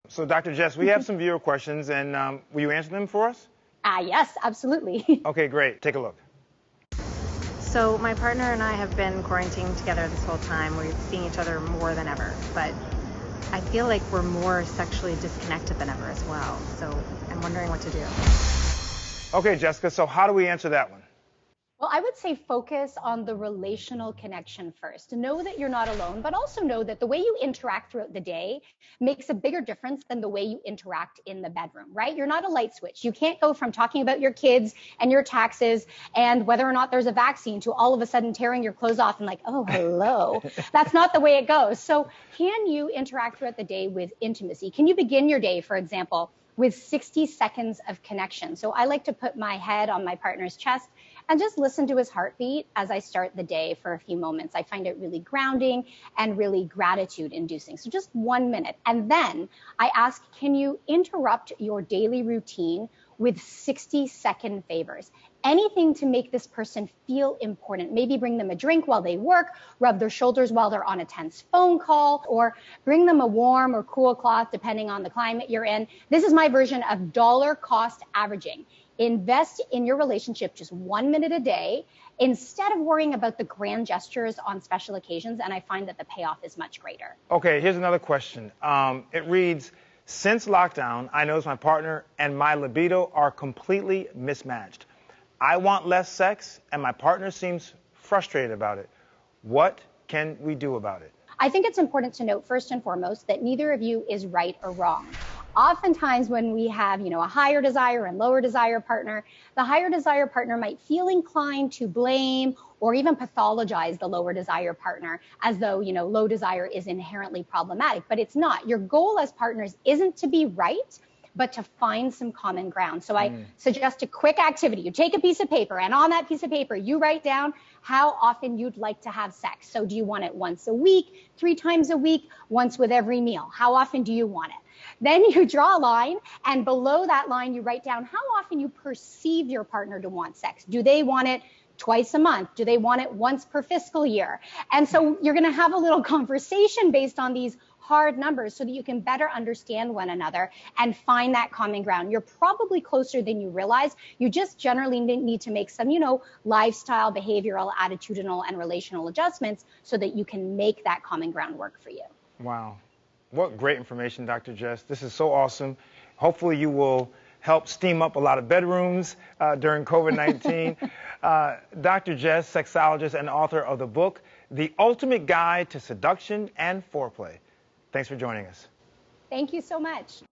So, Dr. Jess, we have some viewer questions, and will you answer them for us? Yes, absolutely. Okay, great. Take a look. So my partner and I have been quarantining together this whole time. We've seen each other more than ever, but I feel like we're more sexually disconnected than ever as well. So I'm wondering what to do. Okay, Jessica, so how do we answer that one? Well, I would say focus on the relational connection first. Know that you're not alone, but also know that the way you interact throughout the day makes a bigger difference than the way you interact in the bedroom, right? You're not a light switch. You can't go from talking about your kids and your taxes and whether or not there's a vaccine to all of a sudden tearing your clothes off and like, oh, hello. That's not the way it goes. So can you interact throughout the day with intimacy? Can you begin your day, for example, with 60 seconds of connection? So I like to put my head on my partner's chest and just listen to his heartbeat as I start the day for a few moments. I find it really grounding and really gratitude inducing. So just 1 minute. And then I ask, can you interrupt your daily routine with 60-second favors? Anything to make this person feel important. Maybe bring them a drink while they work, rub their shoulders while they're on a tense phone call, or bring them a warm or cool cloth depending on the climate you're in. This is my version of dollar cost averaging. Invest in your relationship just 1 minute a day instead of worrying about the grand gestures on special occasions, and I find that the payoff is much greater. Okay, here's another question. It reads, since lockdown, I notice my partner and my libido are completely mismatched. I want less sex, and my partner seems frustrated about it. What can we do about it? I think it's important to note, first and foremost, that neither of you is right or wrong. Oftentimes when we have, a higher desire and lower desire partner, the higher desire partner might feel inclined to blame or even pathologize the lower desire partner as though, low desire is inherently problematic, but it's not. Your goal as partners isn't to be right, but to find some common ground. So I suggest a quick activity. You take a piece of paper, and on that piece of paper, you write down how often you'd like to have sex. So do you want it once a week, 3 times a week, once with every meal? How often do you want it? Then you draw a line, and below that line, you write down how often you perceive your partner to want sex. Do they want it twice a month? Do they want it once per fiscal year? And so you're going to have a little conversation based on these hard numbers so that you can better understand one another and find that common ground. You're probably closer than you realize. You just generally need to make some, lifestyle, behavioral, attitudinal, and relational adjustments so that you can make that common ground work for you. Wow. What great information, Dr. Jess. This is so awesome. Hopefully you will help steam up a lot of bedrooms during COVID-19. Dr. Jess, sexologist and author of the book, The Ultimate Guide to Seduction and Foreplay. Thanks for joining us. Thank you so much.